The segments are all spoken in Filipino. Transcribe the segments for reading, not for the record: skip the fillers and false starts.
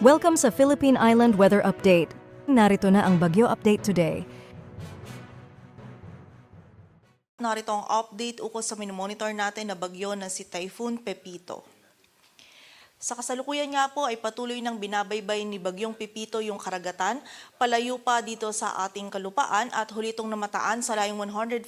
Welcome sa Philippine Island Weather Update. Narito na ang Bagyo Update today. Narito ang update ukol sa minomonitor natin na bagyo na si Typhoon Pepito. Sa kasalukuyan nga po ay patuloy ng binabaybay ni Bagyong Pepito yung karagatan, palayo pa dito sa ating kalupaan at huli itong namataan sa layong 145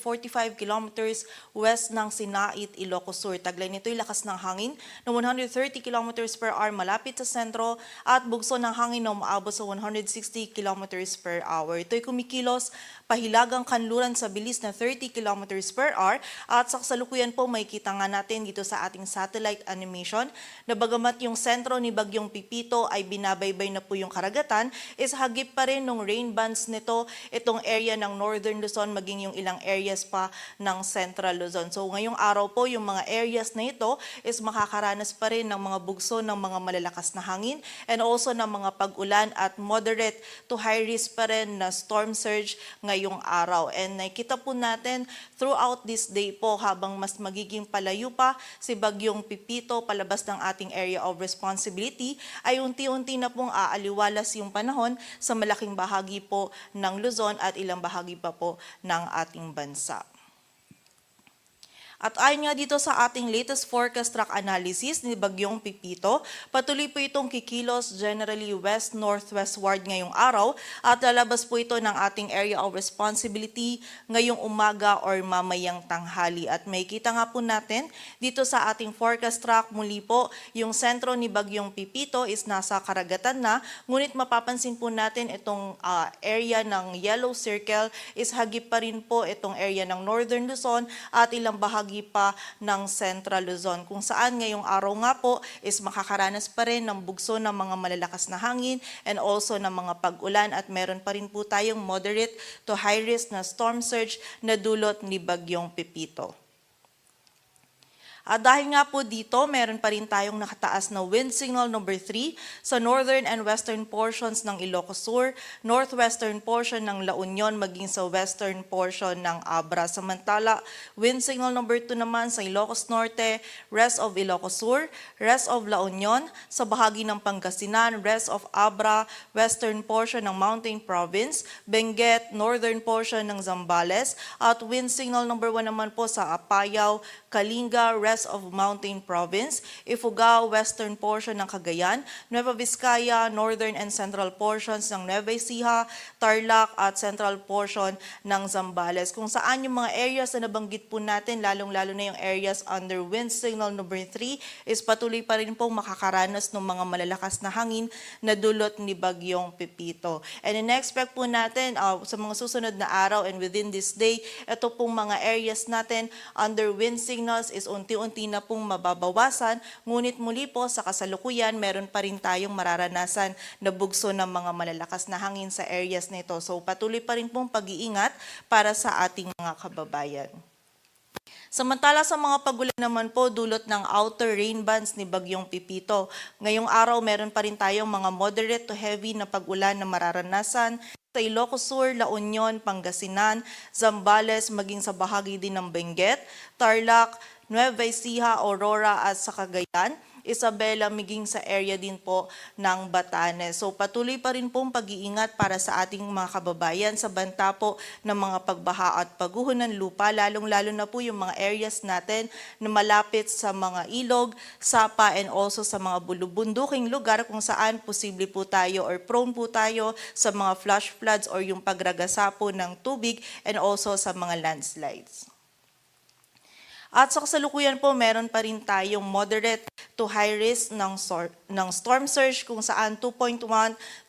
kilometers west ng Sinait, Ilocos Sur. Taglay nito'y lakas ng hangin na 130 kilometers per hour malapit sa sentro at bugso ng hangin na umaabot sa 160 kilometers per hour. Ito'y kumikilos pahilagang kanluran sa bilis na 30 kilometers per hour at sa kasalukuyan po may kita nga natin dito sa ating satellite animation na bagamat yung sentro ni Bagyong Pepito ay binabaybay na po yung karagatan, is hagip pa rin ng rain bands nito itong area ng Northern Luzon maging yung ilang areas pa ng Central Luzon. So ngayong araw po yung mga areas na ito is makakaranas pa rin ng mga bugso ng mga malalakas na hangin and also ng mga pag-ulan at moderate to high risk pa rin na storm surge ngayong araw. And nakita po natin throughout this day po habang mas magiging palayo pa si Bagyong Pepito palabas ng ating area of responsibility ay unti-unti na pong aaliwalas yung panahon sa malaking bahagi po ng Luzon at ilang bahagi pa po ng ating bansa. At ayon nga dito sa ating latest forecast track analysis ni Bagyong Pepito, patuloy po itong kikilos generally west-northwestward ngayong araw at lalabas po ito ng ating area of responsibility ngayong umaga or mamayang tanghali. At may kita nga po natin dito sa ating forecast track muli po yung sentro ni Bagyong Pepito is nasa karagatan na, ngunit mapapansin po natin itong area ng yellow circle is hagip pa rin po itong area ng Northern Luzon at ilang bahagi pa ng Central Luzon, kung saan ngayong araw nga po is makakaranas pa rin ng bugso ng mga malalakas na hangin and also ng mga pag-ulan at meron pa rin po tayong moderate to high risk na storm surge na dulot ni Bagyong Pepito. At dahil nga po dito, meron pa rin tayong nakataas na wind signal number 3 sa northern and western portions ng Ilocos Sur, northwestern portion ng La Union, maging sa western portion ng Abra. Samantala, wind signal number 2 naman sa Ilocos Norte, rest of Ilocos Sur, rest of La Union, sa bahagi ng Pangasinan, rest of Abra, western portion ng Mountain Province, Benguet, northern portion ng Zambales, at wind signal number 1 naman po sa Apayao, Kalinga, rest of Mountain Province, Ifugao, western portion ng Cagayan, Nueva Vizcaya, northern and central portions ng Nueva Ecija, Tarlac at central portion ng Zambales. Kung saan yung mga areas na nabanggit po natin, lalong-lalo na yung areas under wind signal number 3, is patuloy pa rin pong makakaranas ng mga malalakas na hangin na dulot ni Bagyong Pepito. And in-expect po natin sa mga susunod na araw and within this day, ito pong mga areas natin under wind signals is unti-unti na pong mababawasan, ngunit muli po sa kasalukuyan, meron pa rin tayong mararanasan na bugso ng mga malalakas na hangin sa areas nito. So patuloy pa rin pong pag-iingat para sa ating mga kababayan. Samantala sa mga pagulan naman po dulot ng outer rain bands ni Bagyong Pepito. Ngayong araw meron pa rin tayong mga moderate to heavy na pagulan na mararanasan sa Ilocos Sur, La Union, Pangasinan, Zambales, maging sa bahagi din ng Benguet, Tarlac, Nueva Ecija, Aurora at sa Cagayan, Isabela, miging sa area din po ng Batanes. So patuloy pa rin pong pag-iingat para sa ating mga kababayan sa banta po ng mga pagbaha at pagguho ng lupa, lalong-lalo na po yung mga areas natin na malapit sa mga ilog, sapa and also sa mga bulubunduking lugar kung saan posible po tayo or prone po tayo sa mga flash floods or yung pagragasa po ng tubig and also sa mga landslides. At sa kasalukuyan po, meron pa rin tayong moderate to high risk ng storm surge kung saan 2.1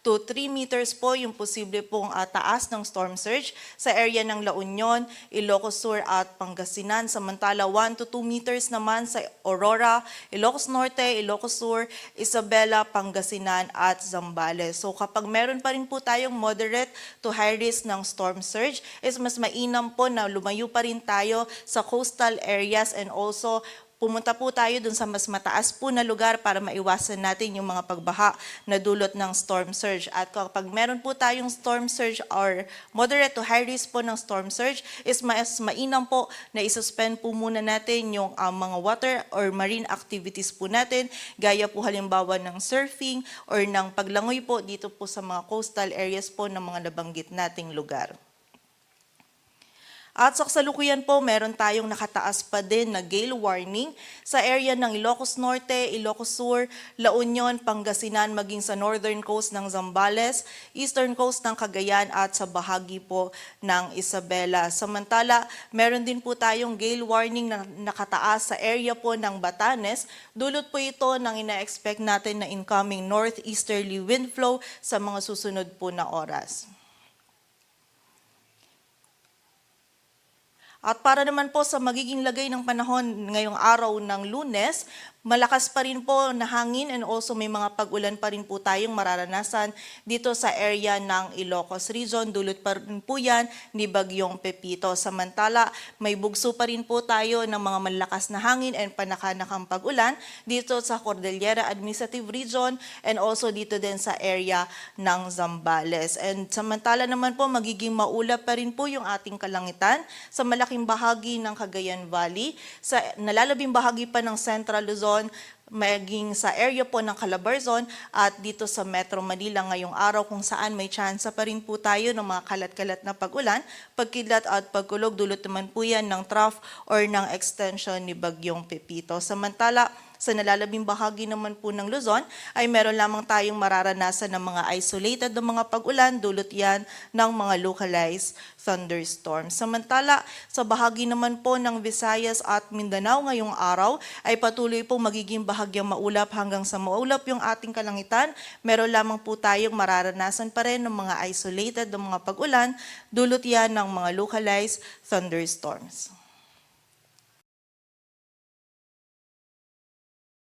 to 3 meters po yung posible pong taas ng storm surge sa area ng La Union, Ilocos Sur at Pangasinan. Samantala 1 to 2 meters naman sa Aurora, Ilocos Norte, Ilocos Sur, Isabela, Pangasinan at Zambales. So kapag meron pa rin po tayong moderate to high risk ng storm surge, is mas mainam po na lumayo pa rin tayo sa coastal areas and also pumunta po tayo dun sa mas mataas po na lugar para maiwasan natin yung mga pagbaha na dulot ng storm surge. At kapag meron po tayong storm surge or moderate to high risk po ng storm surge, is mas mainam po na isuspend po muna natin yung mga water or marine activities po natin, gaya po halimbawa ng surfing or ng paglangoy po dito po sa mga coastal areas po ng mga nabanggit nating lugar. At sa kasalukuyan po, meron tayong nakataas pa din na gale warning sa area ng Ilocos Norte, Ilocos Sur, La Union, Pangasinan, maging sa northern coast ng Zambales, eastern coast ng Cagayan at sa bahagi po ng Isabela. Samantala, meron din po tayong gale warning na nakataas sa area po ng Batanes. Dulot po ito ng ina-expect natin na incoming northeasterly wind flow sa mga susunod po na oras. At para naman po sa magiging lagay ng panahon ngayong araw ng Lunes, malakas pa rin po na hangin and also may mga pag-ulan pa rin po tayong mararanasan dito sa area ng Ilocos Region. Dulot pa rin po yan ni Bagyong Pepito. Samantala, may bugso pa rin po tayo ng mga malakas na hangin and panakanakang pag-ulan dito sa Cordillera Administrative Region and also dito din sa area ng Zambales. And samantala naman po, magiging maulap pa rin po yung ating kalangitan sa malaking bahagi ng Cagayan Valley, sa nalalabing bahagi pa ng Central Luzon, maging sa area po ng Calabarzon at dito sa Metro Manila ngayong araw kung saan may tsansa pa rin po tayo ng mga kalat-kalat na pag-ulan, pagkidlat at pagkulog. Dulot naman po yan ng trough or ng extension ni Bagyong Pepito. Samantala, sa nalalabing bahagi naman po ng Luzon ay meron lamang tayong mararanasan ng mga isolated na mga pag-ulan, dulot yan ng mga localized thunderstorms. Samantala, sa bahagi naman po ng Visayas at Mindanao ngayong araw ay patuloy po magiging bahagyang maulap hanggang sa maulap yung ating kalangitan. Meron lamang po tayong mararanasan pa rin ng mga isolated na mga pag-ulan, dulot yan ng mga localized thunderstorms.